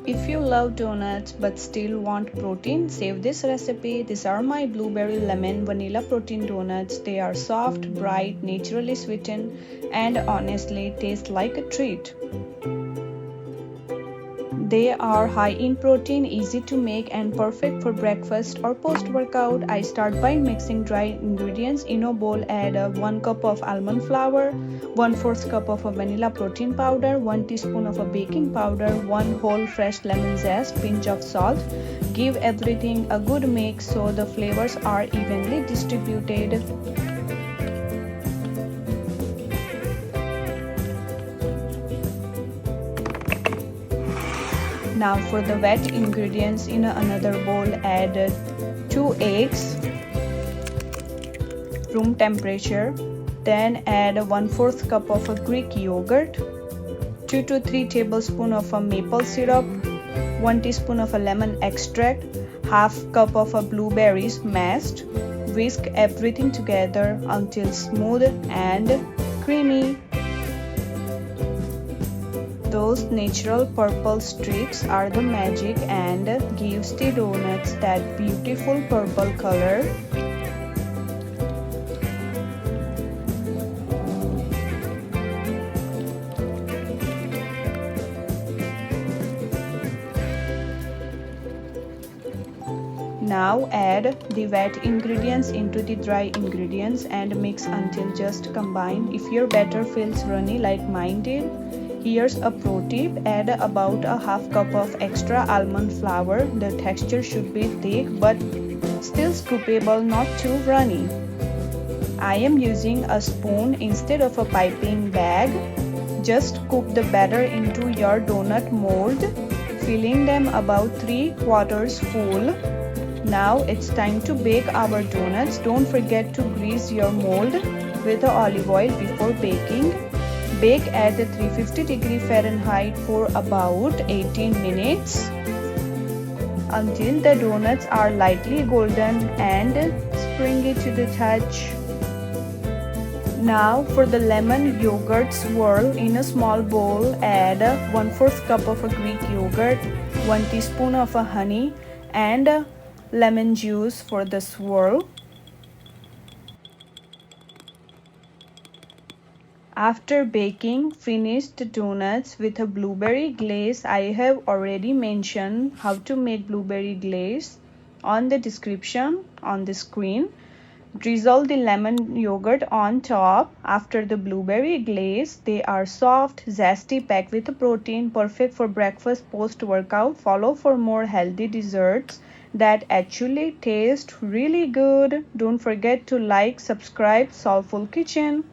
If you love donuts but still want protein, save this recipe. These are my blueberry lemon vanilla protein donuts. They are soft, bright, naturally sweetened, and honestly taste like a treat. They are high in protein, easy to make, and perfect for breakfast or post-workout. I start by mixing dry ingredients in a bowl. Add 1 cup of almond flour, 1/4 cup of vanilla protein powder, 1 teaspoon of baking powder, 1 whole fresh lemon zest, pinch of salt. Give everything a good mix so the flavors are evenly distributed. Now for the wet ingredients, in another bowl add 2 eggs, room temperature. Then add 1/4 cup of Greek yogurt, 2 to 3 tablespoons of maple syrup, 1 teaspoon of lemon extract, half cup of blueberries mashed. Whisk everything together until smooth and creamy. Those natural purple streaks are the magic and gives the donuts that beautiful purple color. Now add the wet ingredients into the dry ingredients and mix until just combined. If your batter feels runny like mine did, here's a pro tip: add about a half cup of extra almond flour. The texture should be thick but still scoopable, not too runny. I am using a spoon instead of a piping bag. Just scoop the batter into your donut mold, filling them about 3/4 full. Now it's time to bake our donuts. Don't forget to grease your mold with olive oil before baking. Bake at 350 Fahrenheit for about 18 minutes until the donuts are lightly golden and springy to the touch. Now for the lemon yogurt swirl, in a small bowl add 1/4 cup of Greek yogurt, 1 teaspoon of honey, and lemon juice for the swirl. After baking finished donuts with a blueberry glaze, I have already mentioned how to make blueberry glaze on the description on the screen. Drizzle the lemon yogurt on top. After the blueberry glaze, they are soft, zesty, packed with protein, perfect for breakfast, post-workout. Follow for more healthy desserts that actually taste really good. Don't forget to like, subscribe, Soulful Kitchen.